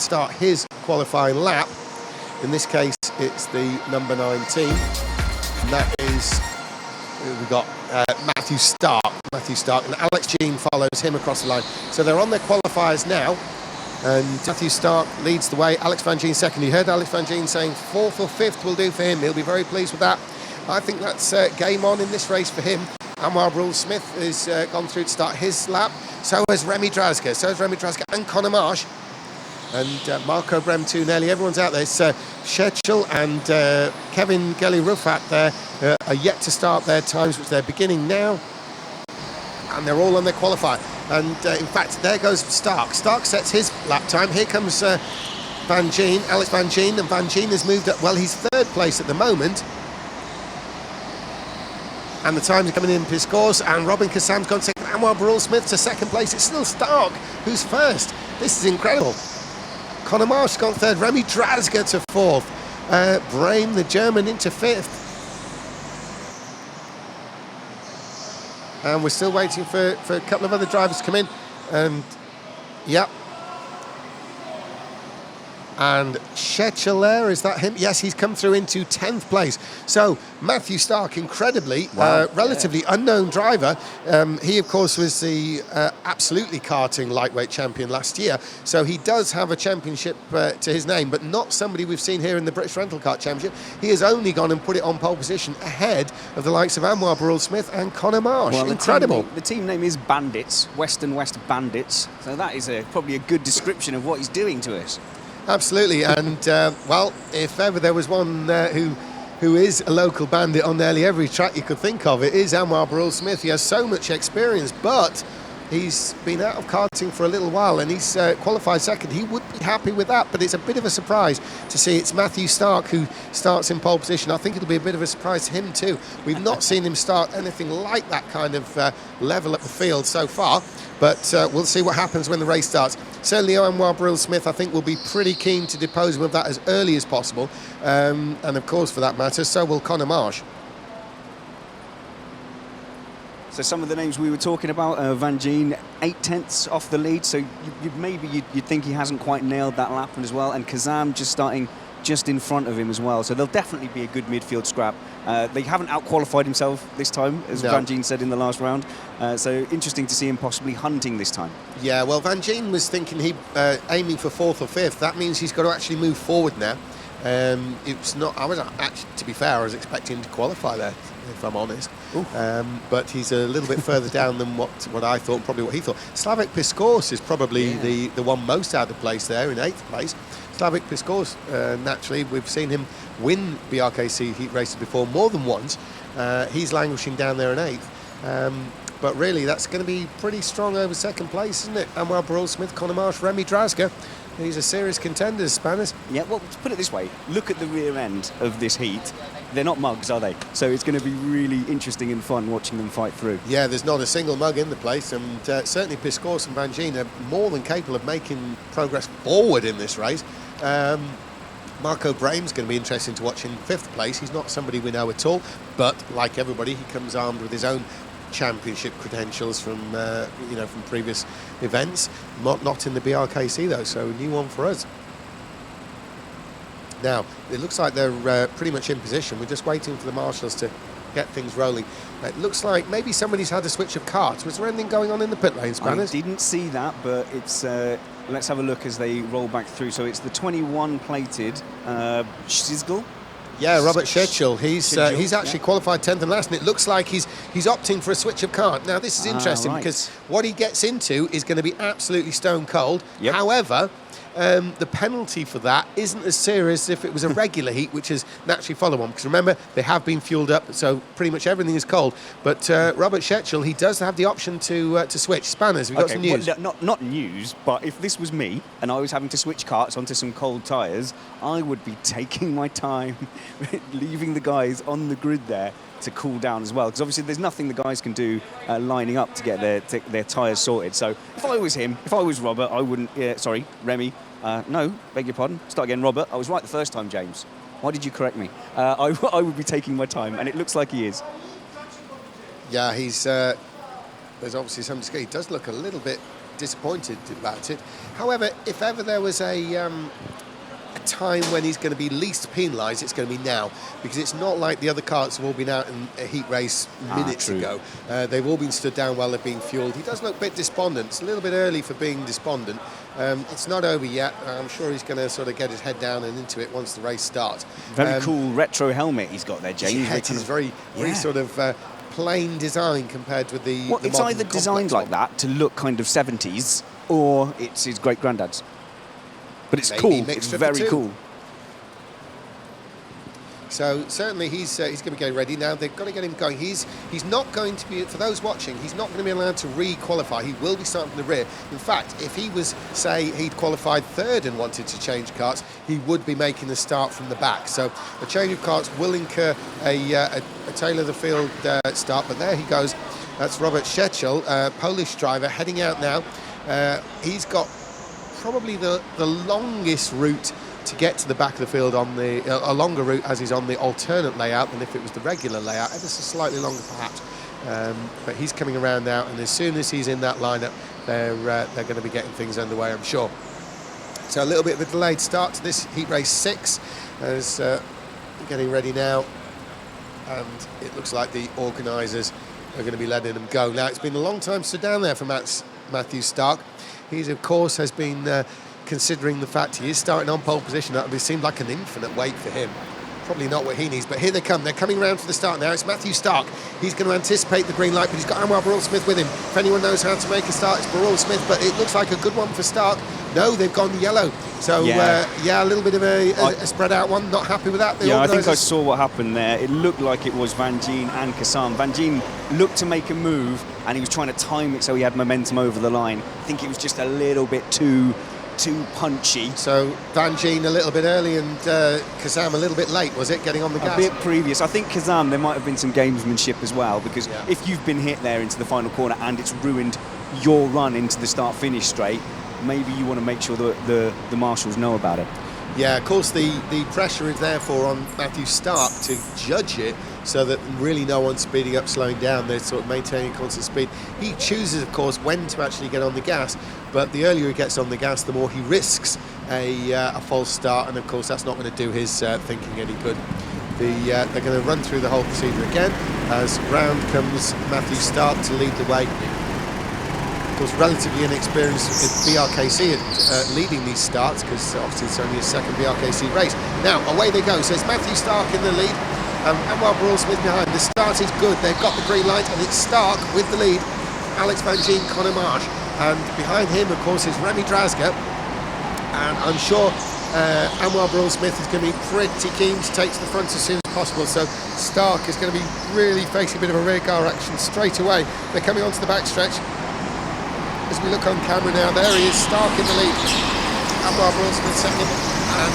start his qualifying lap. In this case, it's the number 19. And that is, we've got Matthew Stark. And Alex Jean follows him across the line. So they're on their qualifiers now. And Matthew Stark leads the way. Alex Van Gien second. You heard Alex Van Gien saying 4th or 5th will do for him. He'll be very pleased with that. I think that's game on in this race for him. Anwar Brule-Smith has gone through to start his lap. So has Remy Drazga. And Conor Marsh. And Marco Brem too. Nearly everyone's out there. It's Schechel and Kevin Gelly-Ruffat there are yet to start their times, which they're beginning now. And they're all on their qualifier. And in fact, there goes Stark. Stark sets his lap time. Here comes Van Gien, Alex Van Gien. And Van Gien has moved up. Well, he's 3rd place at the moment. And the times are coming in Piscors. And Robin Kassam's gone second. Anwar Brule-Smith to 2nd place. It's still Stark who's 1st. This is incredible. Conor Marsh gone 3rd. Remy Drazga to 4th. Brame, the German, into 5th. And we're still waiting for a couple of other drivers to come in. And, yep. And Schecheler, is that him? Yes, he's come through into 10th place. So Matthew Stark, incredibly, relatively unknown driver. He, of course, was the absolutely karting lightweight champion last year. So he does have a championship to his name, but not somebody we've seen here in the British Rental Kart Championship. He has only gone and put it on pole position ahead of the likes of Anwar Brule-Smith and Conor Marsh. Well, incredible. The team name is Bandits, Western West Bandits. So that is probably a good description of what he's doing to us. Absolutely, and well, if ever there was one who is a local bandit on nearly every track you could think of, it is Anwar Brule-Smith. He has so much experience, but he's been out of karting for a little while, and he's qualified 2nd. He would be happy with that, but it's a bit of a surprise to see it's Matthew Stark who starts in pole position. I think it'll be a bit of a surprise to him too. We've not seen him start anything like that kind of level up the field so far, but we'll see what happens when the race starts. Certainly Anwar Brule-Smith, I think, will be pretty keen to depose him of that as early as possible, and of course, for that matter, so will Conor Marsh. So some of the names we were talking about, Van Gien, 8/10 off the lead, so you'd think he hasn't quite nailed that lap as well, and Kazam just starting just in front of him as well, so there'll definitely be a good midfield scrap. They haven't out-qualified himself this time, as Van Gien said in the last round, so interesting to see him possibly hunting this time. Yeah, well, Van Gien was thinking aiming for 4th or 5th. That means he's got to actually move forward now. It's not. I was actually, to be fair, I was expecting him to qualify there, if I'm honest. But he's a little bit further down than what I thought, probably what he thought. Slavik Piscors is probably the one most out of place there in 8th place. Slavik Piscors, naturally, we've seen him win BRKC heat races before more than once. He's languishing down there in 8th. But really, that's going to be pretty strong over 2nd place, isn't it? Anwar Brule-Smith, Conor Marsh, Remy Drazga. These are serious contenders, Spanners. Yeah, well, to put it this way, look at the rear end of this heat. They're not mugs, are they? So it's going to be really interesting and fun watching them fight through. Yeah, there's not a single mug in the place, and certainly Piscors and Van Gien are more than capable of making progress forward in this race. Marco Brame's going to be interesting to watch in 5th place. He's not somebody we know at all, but like everybody, he comes armed with his own championship credentials from from previous events. Not in the BRKC though, so a new one for us. Now it looks like they're pretty much in position. We're just waiting for the marshals to get things rolling. It looks like maybe somebody's had a switch of carts. Was there anything going on in the pit lane, Spanners? I didn't see that, but it's let's have a look as they roll back through. So it's the 21 plated Schizgel. Yeah, Robert Schechel. He's actually qualified 10th and last, and it looks like he's opting for a switch of cart. Now, this is interesting because what he gets into is going to be absolutely stone cold. Yep. However, the penalty for that isn't as serious as if it was a regular heat, which is naturally follow on. Because remember, they have been fueled up, so pretty much everything is cold. But Robert Schechel, he does have the option to switch. Spanners, we've got some news. Well, not news, but if this was me and I was having to switch carts onto some cold tyres, I would be taking my time, leaving the guys on the grid there to cool down as well, because obviously there's nothing the guys can do lining up to get their tyres sorted. So if I was him, if I was Robert, I wouldn't. Sorry, Remy. No, beg your pardon. Start again, Robert. I was right the first time, James. Why did you correct me? I would be taking my time, and it looks like he is. Yeah, he's. There's obviously some. He does look a little bit disappointed about it. However, if ever there was a time when he's going to be least penalised, it's going to be now, because it's not like the other karts have all been out in a heat race minutes ago. They've all been stood down while they've been fuelled. He does look a bit despondent. It's a little bit early for being despondent. It's not over yet. I'm sure he's going to sort of get his head down and into it once the race starts. Very cool retro helmet he's got there, James. Yeah, it is very sort of plain design compared with the Well, the it's modern either designed complex like that to look kind of 70s, or it's his great-granddad's. But it's Maybe cool. mixed It's of the very two. cool. So certainly he's going to be getting ready now. They've got to get him going. He's not going to be, for those watching, he's not going to be allowed to re-qualify. He will be starting from the rear. In fact, if he was, say, he'd qualified third and wanted to change karts, he would be making the start from the back. So a change of karts will incur a tail of the field start. But there he goes. That's Robert Szechel, Polish driver, heading out now. He's got probably the longest route to get to the back of the field on a longer route as he's on the alternate layout than if it was the regular layout, ever so slightly longer perhaps. But he's coming around now, and as soon as he's in that lineup, they're going to be getting things underway, I'm sure. So a little bit of a delayed start to this heat race 6 as getting ready now, and it looks like the organisers are going to be letting them go. Now, it's been a long time stood down there for Matthew Stark. He's, of course, has been considering the fact he is starting on pole position. That would seem like an infinite wait for him. Probably not what he needs, but here they come. They're coming around for the start now. It's Matthew Stark. He's going to anticipate the green light, but he's got Anwar Burrell-Smith with him. If anyone knows how to make a start, it's Burrell-Smith, but it looks like a good one for Stark. No, they've gone yellow. So, a little bit of a spread out one. Not happy with that. I think I saw what happened there. It looked like it was Van Gien and Kassam. Van Gien looked to make a move, and he was trying to time it so he had momentum over the line. I think it was just a little bit too punchy. So Van Gien a little bit early and Kassam a little bit late, was it, getting on the gas? A bit previous. I think Kassam, there might have been some gamesmanship as well, because if you've been hit there into the final corner and it's ruined your run into the start-finish straight, maybe you want to make sure that the marshals know about it. Yeah, of course the pressure is therefore on Matthew Stark to judge it, so that really no one's speeding up, slowing down. They're sort of maintaining constant speed. He chooses, of course, when to actually get on the gas, but the earlier he gets on the gas, the more he risks a false start, and of course that's not going to do his thinking any good. They're going to run through the whole procedure again as round comes Matthew Stark to lead the way. Of course, relatively inexperienced with BRKC leading these starts, because obviously it's only his second BRKC race. Now, away they go. So it's Matthew Stark in the lead, and Anwar Burrell-Smith behind. The start is good. They've got the green light, and it's Stark with the lead. Alex Van Gien, Conor Marsh. And behind him, of course, is Remy Drazga. And I'm sure Anwar Burrell-Smith is going to be pretty keen to take to the front as soon as possible. So Stark is going to be really facing a bit of a rear guard action straight away. They're coming onto the backstretch. As we look on camera now, there he is, Stark in the lead. Anwar Burrell-Smith second, and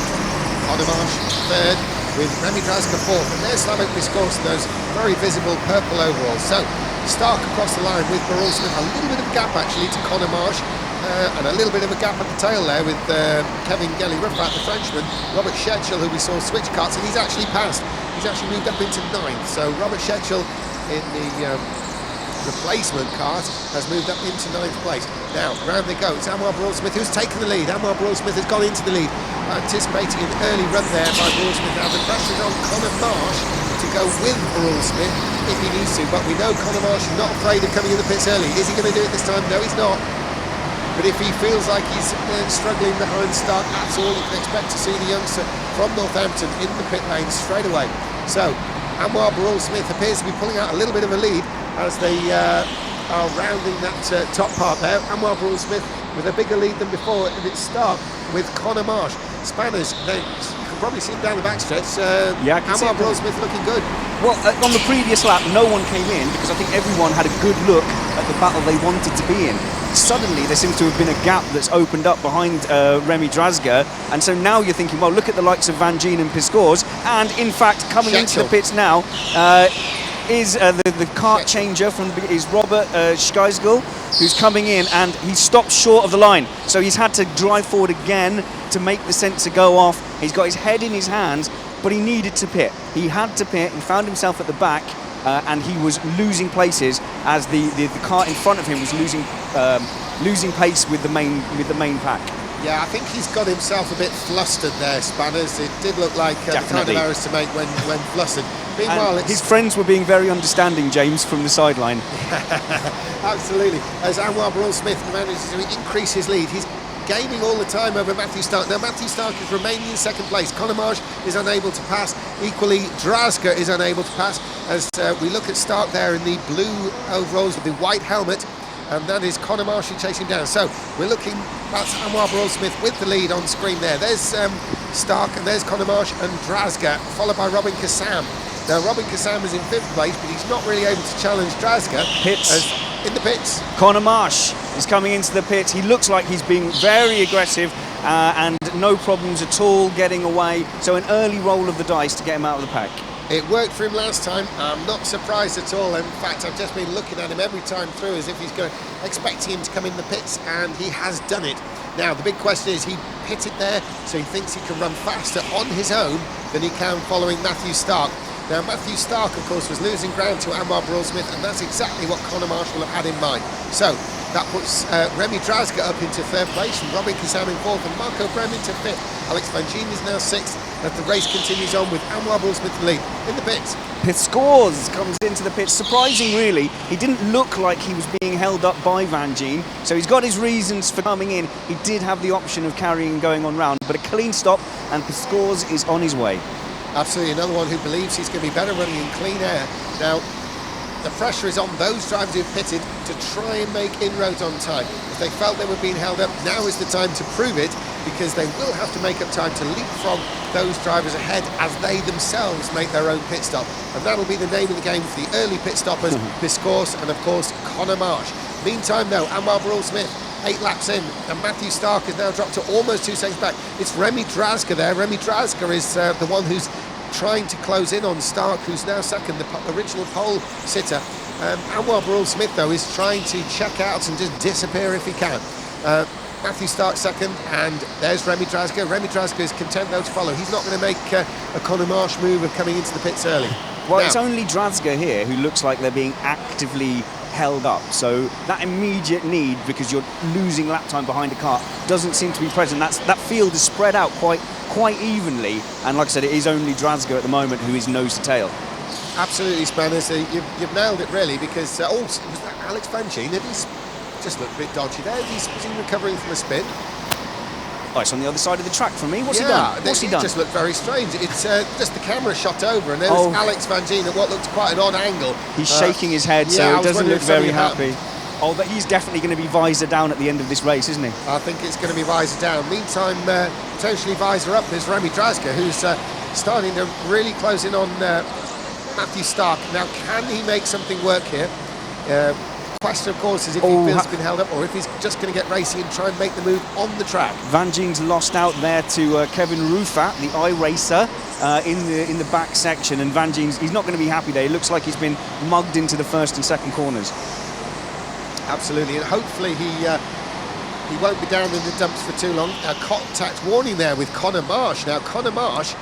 Conor Marsh third, with Remy Drazga fourth. And there's Slavik Piskor's in those very visible purple overalls. So Stark across the line with Burrell-Smith, a little bit of a gap actually to Conor Marsh, and a little bit of a gap at the tail there with Kevin Gelly-Ruffat, the Frenchman, Robert Szechel, who we saw switch karts, and he's actually passed. He's actually moved up into 9th. So Robert Szechel in the replacement kart has moved up into 9th place. Now, round they go. It's Anwar Burrell-Smith who's taken the lead. Anwar Burrell-Smith has gone into the lead, anticipating an early run there by Burrell-Smith. Now, the pressure's on Conor Marsh to go with Burrell-Smith if he needs to, but we know Conor Marsh is not afraid of coming in the pits early. Is he going to do it this time? No, he's not. But if he feels like he's struggling behind Stark at all, you can expect to see the youngster from Northampton in the pit lane straight away. So, Anwar Burrell-Smith appears to be pulling out a little bit of a lead as they are rounding that top part there. Anwar Burrell-Smith with a bigger lead than before, and it's Stark with Conor Marsh. Spanners, you can probably see him down the backstretch. Anwar Burrell-Smith looking good. Well, on the previous lap, no one came in because I think everyone had a good look at the battle they wanted to be in. Suddenly, there seems to have been a gap that's opened up behind Remy Drazga, and so now you're thinking, well, look at the likes of Van Gien and Piskor's, and in fact, coming into the pits now is the kart changer is Robert Scheisgel, who's coming in, and he stopped short of the line, so he's had to drive forward again to make the sensor go off. He's got his head in his hands, but he needed to pit. He had to pit. He found himself at the back, and he was losing places as the kart in front of him was losing losing pace with the main pack. Yeah, I think he's got himself a bit flustered there, Spanners. It did look like the kind of errors to make when flustered. Meanwhile, his friends were being very understanding, James, from the sideline. Absolutely. As Anwar Barrell-Smith manages to increase his lead, he's gaining all the time over Matthew Stark. Now, Matthew Stark is remaining in second place. Conor Marsh is unable to pass. Equally, Drazga is unable to pass. As we look at Stark there in the blue overalls with the white helmet, and that is Conor Marsh chasing down. So we're looking, that's Anwar Barrell-Smith with the lead on screen there. There's Stark, and there's Conor Marsh and Drazga, followed by Robin Kassam. Now, Robin Kassam is in 5th place, but he's not really able to challenge Drazga. In the pits. Conor Marsh is coming into the pits. He looks like he's being very aggressive and no problems at all getting away. So an early roll of the dice to get him out of the pack. It worked for him last time. I'm not surprised at all. In fact, I've just been looking at him every time through as if he's expecting him to come in the pits, and he has done it. Now, the big question is, he pitted there, so he thinks he can run faster on his own than he can following Matthew Stark. Now, Matthew Stark, of course, was losing ground to Anwar Barrell-Smith, and that's exactly what Conor Marsh will have had in mind. So, that puts Remy Drazga up into 3rd place, and Robin Kassam in 4th, and Marco Brem into 5th. Alex Van Gien is now 6th, as the race continues on with Anwar Barrell-Smith in the lead. In the pits. Piscores comes into the pits. Surprising, really. He didn't look like he was being held up by Van Gien, so he's got his reasons for coming in. He did have the option of carrying and going on round, but a clean stop, and Piscores is on his way. Absolutely, another one who believes he's going to be better running in clean air. Now, the pressure is on those drivers who've pitted to try and make inroads on time. If they felt they were being held up, now is the time to prove it, because they will have to make up time to leapfrog those drivers ahead as they themselves make their own pit stop. And that'll be the name of the game for the early pit stoppers, Piscores and, of course, Conor Marsh. Meantime, though, Anwar Barrell-Smith 8 laps in, and Matthew Stark has now dropped to almost 2 seconds back. It's Remy Drazga there. Remy Drazga is the one who's trying to close in on Stark, who's now second, the original pole sitter. Anwar Barrell-Smith, though, is trying to check out and just disappear if he can. Matthew Stark second, and there's Remy Drazga. Remy Drazga is content, though, to follow. He's not going to make a Conor Marsh move of coming into the pits early. Well, it's only Drazga here who looks like they're being actively held up, so that immediate need, because you're losing lap time behind a car, doesn't seem to be present. That field is spread out quite evenly, and like I said, it is only Drazga at the moment who is nose to tail. Absolutely, Spanners. You've nailed it, really, because was that Alex Van Gien? He's just looked a bit dodgy there. Was he recovering from a spin? Oh, it's on the other side of the track from me. What's he done? What's he done? It just looked very strange. It's just the camera shot over, and there's Alex Van Gien at what looked quite an odd angle. He's shaking his head, so it doesn't look very happy. Oh, but he's definitely going to be visor down at the end of this race, isn't he? I think it's going to be visor down. Meantime, potentially visor up is Remy Drazga, who's starting to really close in on Matthew Stark. Now, can he make something work here? Question, of course, is if he feels he's been held up, or if he's just going to get racy and try and make the move on the track. Van Gien's lost out there to Kevin Rufat, the iRacer, in the back section, and Van Gien's, he's not going to be happy there. He looks like he's been mugged into the first and second corners. Absolutely, and hopefully he won't be down in the dumps for too long. A contact warning there with Conor Marsh. Now, Conor Marsh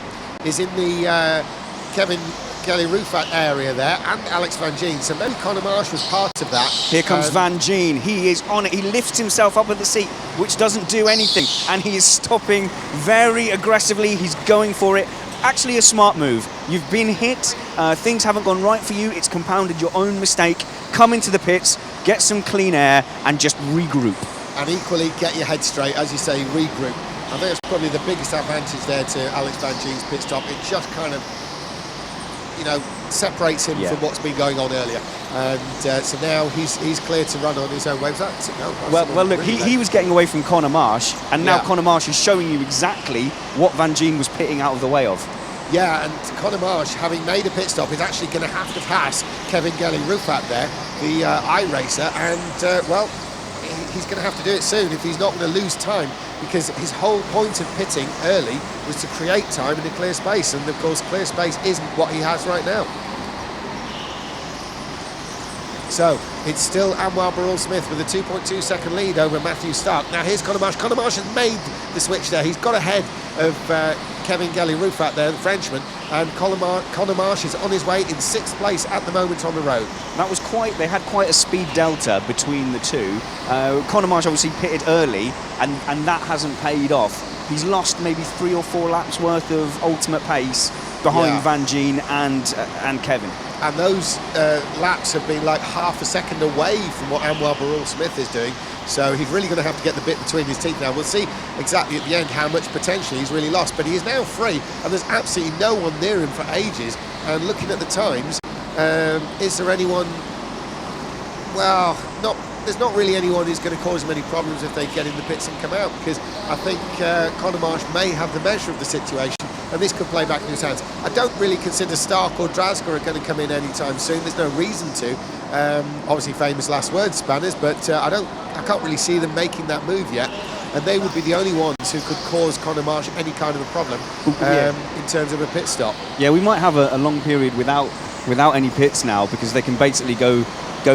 is in the Kevin Rufat area there, and Alex Van Gien, so maybe Conor Marsh was part of that. Here comes Van Gien. He is on it. He lifts himself up at the seat, which doesn't do anything, and he is stopping very aggressively. He's going for it. Actually a smart move. You've been hit, things haven't gone right for you, it's compounded your own mistake. Come into the pits, get some clean air, and just regroup. And equally, get your head straight, as you say, regroup. I think that's probably the biggest advantage there to Alex Van Gien's pit stop. It just kind of, separates him from what's been going on earlier. And so now he's clear to run on his own waves. Well, look, he was getting away from Conor Marsh, and now Conor Marsh is showing you exactly what Van Gien was pitting out of the way of. Yeah, and Conor Marsh, having made a pit stop, is actually going to have to pass Kevin Rufat there, the iRacer, and, well, he's going to have to do it soon if he's not going to lose time, because his whole point of pitting early was to create time in a clear space, and, of course, clear space isn't what he has right now. So it's still Anwar Barrell-Smith with a 2.2 second lead over Matthew Stark. Now here's Conor Marsh. Conor Marsh has made the switch there. He's got ahead of Kevin Gelly-Ruffat there, the Frenchman, and Conor Marsh is on his way in 6th place at the moment on the road. That was they had quite a speed delta between the two. Conor Marsh obviously pitted early, and that hasn't paid off. He's lost maybe 3 or 4 laps worth of ultimate pace behind Van Gien and Kevin. And those laps have been like half a second away from what Anwar Barul-Smith is doing. So he's really going to have to get the bit between his teeth now. We'll see exactly at the end how much potential he's really lost. But he is now free, and there's absolutely no one near him for ages. And looking at the times, is there anyone... Well, there's not really anyone who's going to cause him any problems if they get in the pits and come out, because I think Conor Marsh may have the measure of the situation, and this could play back in his hands. I don't really consider Stark or Drazga are going to come in anytime soon. There's no reason to. Obviously, famous last words, Spanners, but I can't really see them making that move yet, and they would be the only ones who could cause Conor Marsh any kind of a problem in terms of a pit stop. Yeah, we might have a long period without any pits now, because they can basically go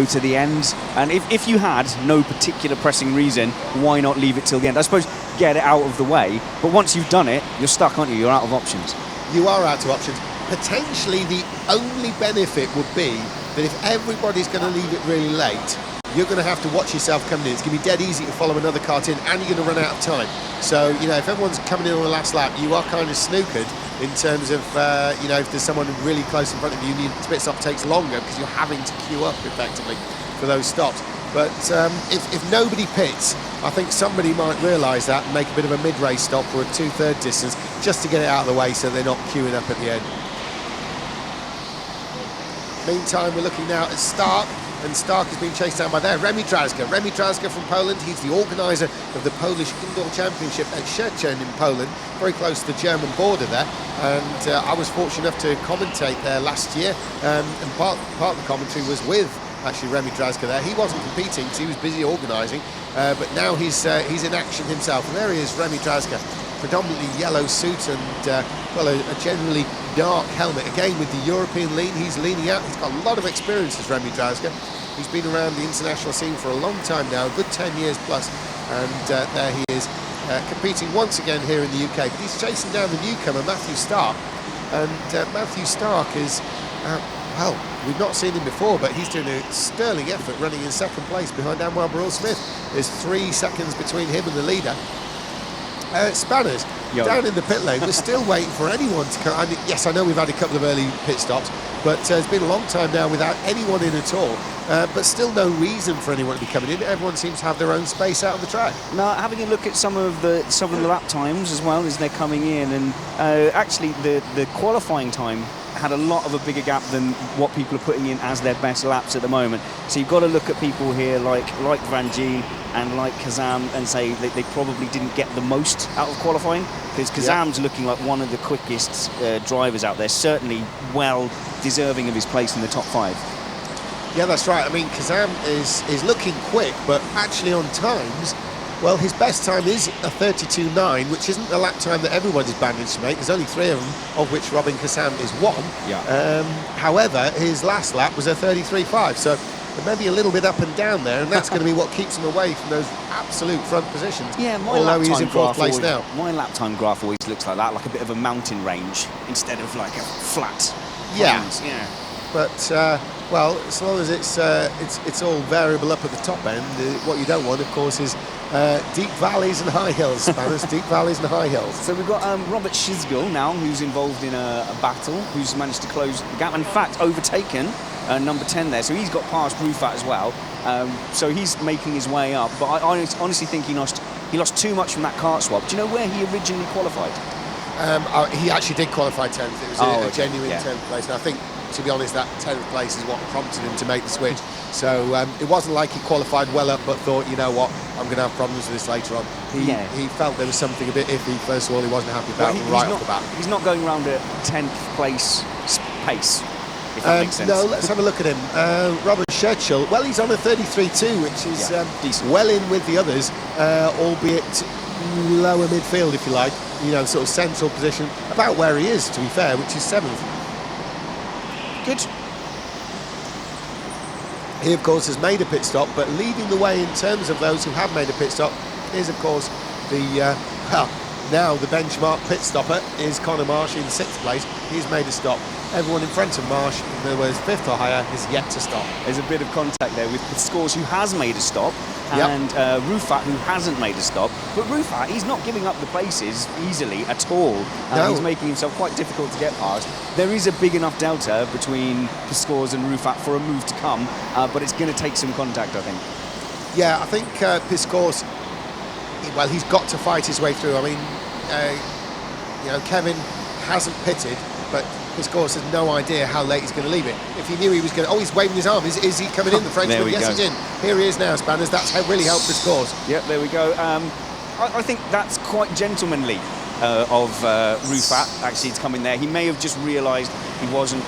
to the end, and if you had no particular pressing reason, why not leave it till the end? I suppose get it out of the way, but once you've done it, you're stuck, aren't you? You're out of options. You are out of options. Potentially the only benefit would be that if everybody's going to leave it really late, you're going to have to watch yourself coming in. It's going to be dead easy to follow another kart in, and you're going to run out of time. So, if everyone's coming in on the last lap, you are kind of snookered in terms of, if there's someone really close in front of you, the pit stop takes longer because you're having to queue up effectively for those stops. But if nobody pits, I think somebody might realise that and make a bit of a mid-race stop or a 2/3 distance just to get it out of the way so they're not queuing up at the end. Meantime, we're looking now at Stark, and Stark is being chased down by there. Remi Drazga. Remi Drazga from Poland. He's the organiser of the Polish Indoor Championship at Szczecin in Poland, very close to the German border there. And I was fortunate enough to commentate there last year, and part of the commentary was with actually Remi Drazga there. He wasn't competing because he was busy organising, but now he's in action himself. And there he is, Remi Drazga. Predominantly yellow suit and a generally dark helmet. Again, with the European lean, he's leaning out. He's got a lot of experience as Remi Drazga. He's been around the international scene for a long time now, a good 10 years plus, and there he is competing once again here in the UK. But he's chasing down the newcomer, Matthew Stark, and Matthew Stark is, we've not seen him before, but he's doing a sterling effort running in 2nd place behind Anwar Barul-Smith. There's 3 seconds between him and the leader. Spanners, down in the pit lane, we're still waiting for anyone to come. Yes, I know we've had a couple of early pit stops, but it's been a long time now without anyone in at all. But still no reason for anyone to be coming in. Everyone seems to have their own space out on the track. Now, having a look at some of the lap times as well as they're coming in, and actually the qualifying time had a lot of a bigger gap than what people are putting in as their best laps at the moment. So you've got to look at people here like Van Gien and like Kazam and say that they probably didn't get the most out of qualifying, because Kazam's looking like one of the quickest drivers out there, certainly well deserving of his place in the top 5. Yeah, that's right. I mean, Kazam is looking quick, but actually on times, well, his best time is a 32.9, which isn't the lap time that everybody's bandaged to make. There's only 3 of them, of which Robin Kazam is 1. Yeah. However, his last lap was a 33.5, so there may be a little bit up and down there, and that's going to be what keeps him away from those absolute front positions. Yeah, although he's in 4th place now. My lap time graph always looks like that, like a bit of a mountain range instead of like a flat. Yeah. But well, as long as it's all variable up at the top end, what you don't want, of course, is deep valleys and high hills, Spanners. Deep valleys and high hills. So we've got Robert Schizgel now, who's involved in a battle, who's managed to close the gap. In fact, overtaken number 10 there, so he's got past Ruffat as well. So he's making his way up. But I honestly think he lost too much from that kart swap. Do you know where he originally qualified? He actually did qualify 10th. It was a genuine 10th place, and I think, to be honest, that 10th place is what prompted him to make the switch. So it wasn't like he qualified well up but thought, you know what, I'm going to have problems with this later on. He felt there was something a bit iffy. First of all, he wasn't happy about off the bat. He's not going around at 10th place pace, if that makes sense. No, let's have a look at him. Robert Schizgel, well, he's on a 33.2, which is decent. Well in with the others, albeit lower midfield, if you like, sort of central position, about where he is, to be fair, which is 7th. Good. He, of course, has made a pit stop, but leading the way in terms of those who have made a pit stop is, of course, the Now the benchmark pit stopper is Conor Marsh in 6th place. He's made a stop. Everyone in front of Marsh, in other words, 5th or higher, is yet to stop. There's a bit of contact there with Scores, who has made a stop, and Rufat, who hasn't made a stop. But Rufat, he's not giving up the places easily at all. No. He's making himself quite difficult to get past. There is a big enough delta between Scores and Rufat for a move to come, but it's going to take some contact, I think. Yeah, I think Piscourse, well, he's got to fight his way through. I mean, you know, Kevin hasn't pitted, but Piscourse has no idea how late he's going to leave it. If he knew he was going to... Oh, he's waving his arm. Is he coming in, the Frenchman? Yes, he's in. Here he is now, Spanners. That's really helped Piscourse. Yep, there we go. I think that's quite gentlemanly of Rufat, actually, to come in there. He may have just realised he wasn't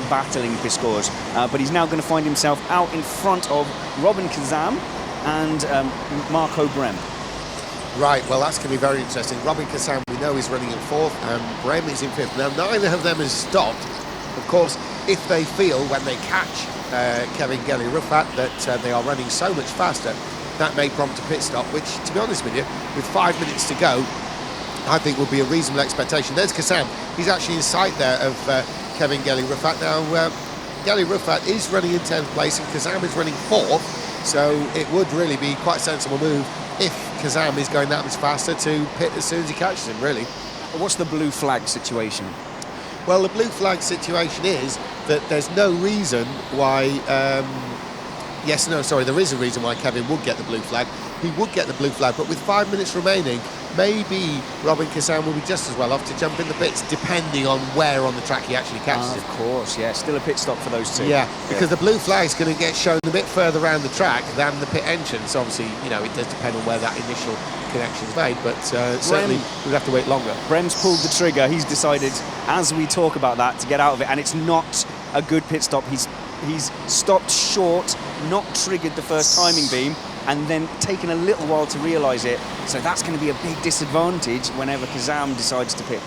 battling Piscourse, but he's now going to find himself out in front of Robin Kazam and Marco Brem. Right, well, that's going to be very interesting. Robin Kazam, we know, is running in 4th, and Brem is in 5th. Now, neither of them has stopped. Of course, if they feel, when they catch Kevin Gelly-Rufat, that they are running so much faster, that may prompt a pit stop, which, to be honest with you, with 5 minutes to go, I think would be a reasonable expectation. There's Kazam. He's actually in sight there of Kevin Gelly-Rufat. Now, Gelly-Rufat is running in 10th place, and Kazam is running 4th, so it would really be quite a sensible move if Kazam is going that much faster to pit as soon as he catches him, really. What's the blue flag situation? Well, the blue flag situation is that there's no reason why... there is a reason why Kevin would get the blue flag. He would get the blue flag, but with 5 minutes remaining, maybe Robin Kazam will be just as well off to jump in the pits, depending on where on the track he actually catches him. Of course, yeah. Still a pit stop for those two. Yeah, because the blue flag is going to get shown a bit further around the track than the pit entrance. Obviously, you know, it does depend on where that initial connection is made, but certainly we'd have to wait longer. Brem's pulled the trigger. He's decided, as we talk about that, to get out of it, and it's not a good pit stop. He's stopped short, not triggered the first timing beam, and then taken a little while to realise it. So that's going to be a big disadvantage whenever Kazam decides to pit.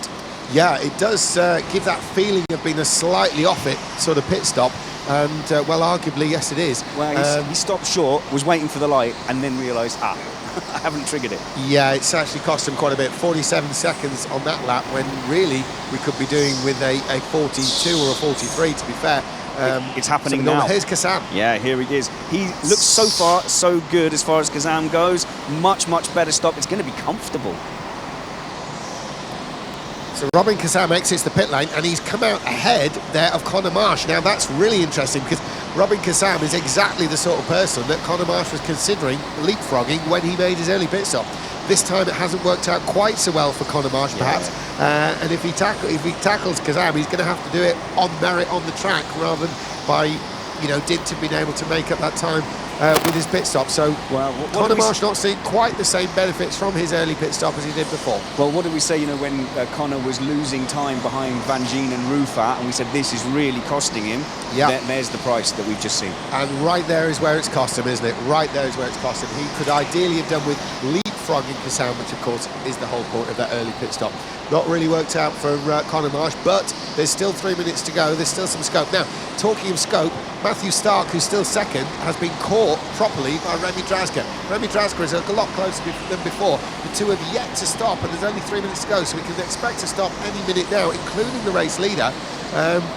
Yeah, it does give that feeling of being a slightly off it sort of pit stop, and well, arguably, yes, it is. Well, he stopped short, was waiting for the light, and then realised, I haven't triggered it. Yeah, it's actually cost him quite a bit. 47 seconds on that lap, when really we could be doing with a 42 or a 43, to be fair. It's happening now. Here's Kazam. Yeah, here he is. He looks so good as far as Kazam goes. Much better stop. It's going to be comfortable. So Robin Kazam exits the pit lane, and he's come out ahead there of Conor Marsh. Now that's really interesting, because Robin Kazam is exactly the sort of person that Conor Marsh was considering leapfrogging when he made his early pit stop. This time it hasn't worked out quite so well for Conor Marsh, perhaps. Yeah. And if he tackles Kazam, he's going to have to do it on merit on the track rather than by, you know, dint of being able to make up that time with his pit stop. So Conor Marsh not seeing quite the same benefits from his early pit stop as he did before. Well, what did we say, you know, when Conor was losing time behind Van Gien and Rufat, and we said this is really costing him? Yeah. There's the price that we've just seen. And right there is where it's cost him, isn't it? Right there is where it's cost him. He could ideally have done with leapfrogging Kazam, which of course is the whole point of that early pit stop. Not really worked out for Conor Marsh, but there's still 3 minutes to go. There's still some scope. Now, talking of scope, Matthew Stark, who's still second, has been caught properly by Remy Drazga. Remy Drazga is a lot closer than before. The two have yet to stop, and there's only 3 minutes to go, so we can expect to stop any minute now, including the race leader.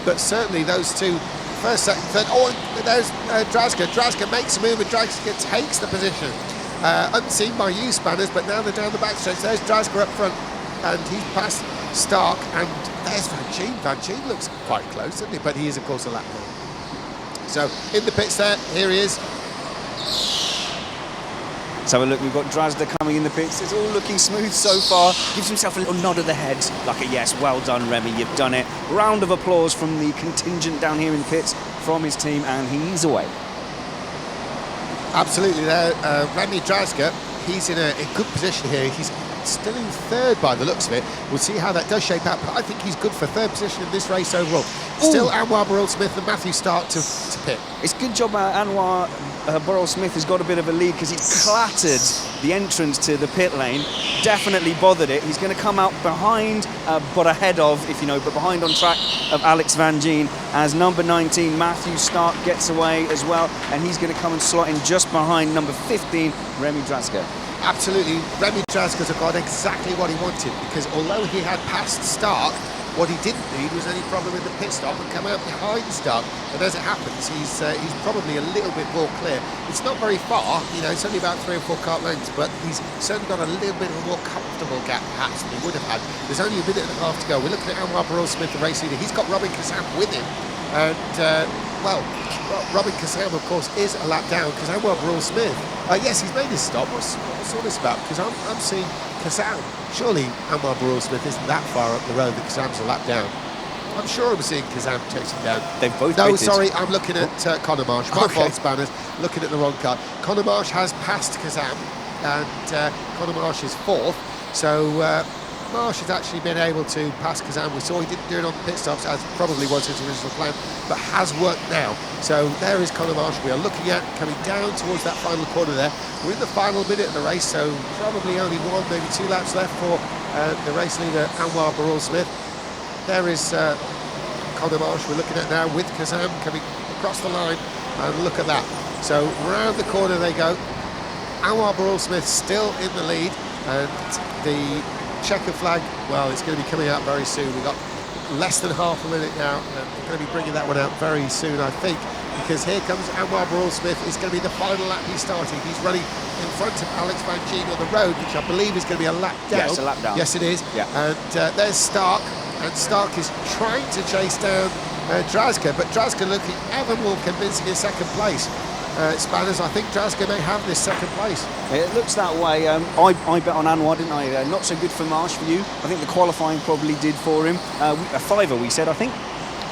But certainly those two, first, second, third. Oh, there's Drazga. Drazga makes a move, and Drazga takes the position. Unseen by you, Spanners, but now they're down the backstretch. There's Drazga up front, and he's past Stark, and there's Van Gien. Van Gien looks quite close, doesn't he? But he is, of course, a lap more. So, in the pits there, here he is. Let's have a look. We've got Drazda coming in the pits. It's all looking smooth so far. Gives himself a little nod of the head, like a yes, well done, Remy, you've done it. Round of applause from the contingent down here in the pits from his team, and he's away. Absolutely there. Remy Drazga, he's in a good position here. He's still in third by the looks of it. We'll see how that does shape out, but I think he's good for third position in this race overall. Still Anwar Burrell-Smith and Matthew Stark to pit. It's good job Anwar Burrell-Smith has got a bit of a lead, because he clattered the entrance to the pit lane, definitely bothered it. He's going to come out behind, but ahead of, if you know, but behind on track of Alex Van Gien, as number 19 Matthew Stark gets away as well, and he's going to come and slot in just behind number 15 Remy Drazga. absolutely. Remy Drazga's got exactly what he wanted, because although he had passed Stark, what he didn't need was any problem in the pit stop and come out behind Stark. And as it happens, he's probably a little bit more clear. It's not very far, you know, it's only about 3 or 4 kart lengths, but he's certainly got a little bit of a more comfortable gap perhaps than he would have had. There's only a minute and a half to go. We're looking at Anwar Barrell-Smith, the race leader. He's got Robin Kazam with him. And, well, Robin Kazam, of course, is a lap down because Anwar Barrell-Smith, yes, he's made his stop. What's all this about? Because I'm seeing Kazam. Surely Anwar Barrell-Smith isn't that far up the road that Kazam's a lap down. I'm sure I'm seeing Kazam chasing down. They've both No, pitted. Sorry, I'm looking at Conor Marsh. My fault, Spanners. Looking at the wrong car. Conor Marsh has passed Kazam, and Conor Marsh is 4th. So Marsh has actually been able to pass Kazam. We saw he didn't do it on the pit stops, as probably was his original plan, but has worked now. So there is Conor Marsh. We are looking at coming down towards that final corner there. We're in the final minute of the race, so probably only 1, maybe 2 laps left for the race leader, Anwar Barrell-Smith. There is Conor Marsh we're looking at now with Kazam coming across the line, and look at that. So round the corner they go. Anwar Barrell-Smith still in the lead, and the checker flag, well, it's going to be coming out very soon. We've got less than half a minute now, and we're going to be bringing that one out very soon, I think, because here comes Anwar Barrell-Smith. It's going to be the final lap he's starting. He's running in front of Alex Van Gien on the road, which I believe is going to be a lap down. Yes, a lap down. Yes, it is. Yeah. And there's Stark, and Stark is trying to chase down Drazga, but Drazga looking ever more convincing in second place. Spanners, I think Drazga may have this second place. It looks that way. I bet on Anwar, didn't I? Not so good for Marsh for you. I think the qualifying probably did for him. A 5er, we said, I think.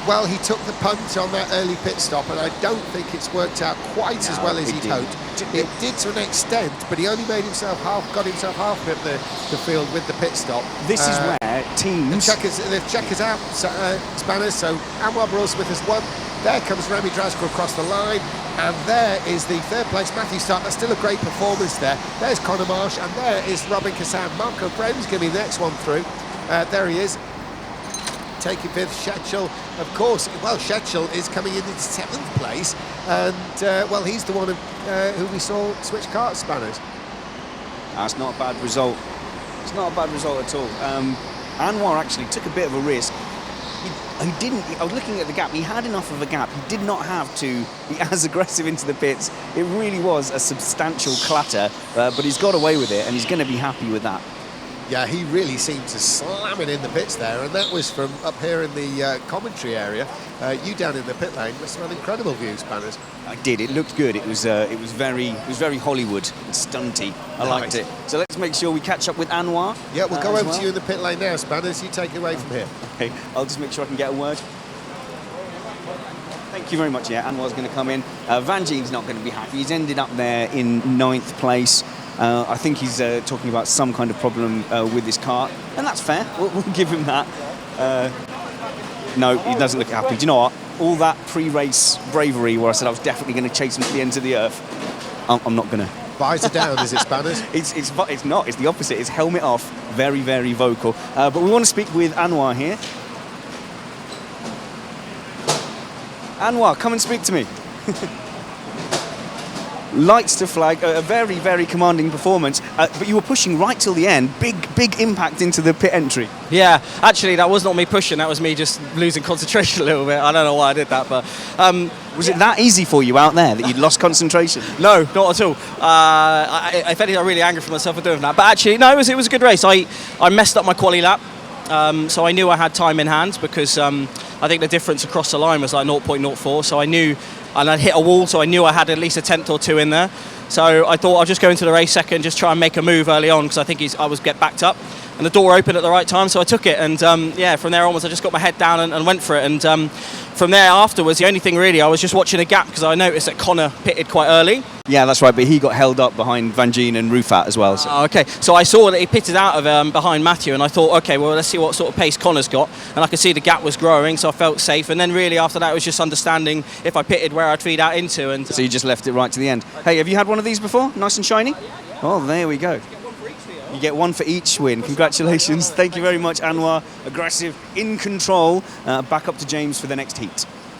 Well, he took the punt on that early pit stop, and I don't think it's worked out quite as well as he'd hoped. It did to an extent, but he only got himself half up the field with the pit stop. This is where teams... The checkers out, Spanners, so Anwar Barrell-Smith has won. There comes Remy Drazga across the line, and there is the 3rd place Matthew Stark. That's still a great performance there. There's Conor Marsh, and there is Robin Kazam. Marco Brem's going to be the next one through. There he is. Taking 5th, Schechel, of course. Well, Schechel is coming in 7th place, and well, he's the one who we saw switch kart, Spanners. That's not a bad result. It's not a bad result at all. Anwar actually took a bit of a risk. He didn't. I was looking at the gap. He had enough of a gap. He did not have to be as aggressive into the pits. It really was a substantial clatter, but he's got away with it, and he's going to be happy with that. Yeah, he really seemed to slam it in the pits there, and that was from up here in the commentary area. You down in the pit lane must have had incredible views, Spanners. I did. It looked good. It was very Hollywood and stunty. I liked it. So let's make sure we catch up with Anwar. Yeah, we'll go over to you in the pit lane now, Spanners. You take it away from here. Okay, I'll just make sure I can get a word. Thank you very much. Yeah, Anwar's going to come in. Van Gien's not going to be happy. He's ended up there in 9th place. I think he's talking about some kind of problem with his car, and that's fair. We'll give him that. No, he doesn't look happy. Do you know what? All that pre-race bravery where I said I was definitely going to chase him to the ends of the earth, I'm not going to. Visor down, is it, Spanners? It's not. It's the opposite. It's helmet off. Very, very vocal. But we want to speak with Anwar here. Anwar, come and speak to me. Lights to flag, a very, very commanding performance, but you were pushing right till the end. Big impact into the pit entry. Yeah, actually that was not me pushing, that was me just losing concentration a little bit. I don't know why I did that, but... was it that easy for you out there that you'd lost concentration? No, not at all. If anything, I'm really angry for myself for doing that. But actually, no, it was a good race. I messed up my quali lap, so I knew I had time in hand because I think the difference across the line was like 0.04, so I knew... And I'd hit a wall, so I knew I had at least a 10th or 2 in there. So I thought I'll just go into the race second, just try and make a move early on, because I think I was get backed up. And the door opened at the right time, so I took it. And yeah, from there onwards, I just got my head down and went for it. And from there afterwards, the only thing really, I was just watching a gap, because I noticed that Conor pitted quite early. Yeah, that's right, but he got held up behind Van Gien and Rufat as well. So. Okay, so I saw that he pitted out of behind Matthew, and I thought, okay, well, let's see what sort of pace Conor's got. And I could see the gap was growing, so I felt safe. And then really after that, it was just understanding if I pitted where I'd feed out into. And so you just left it right to the end. Hey, have you had one of these before? Nice and shiny? Oh, there we go. You get one for each win. Congratulations. Thank you very much, Anwar. Aggressive, in control. Back up to James for the next heat.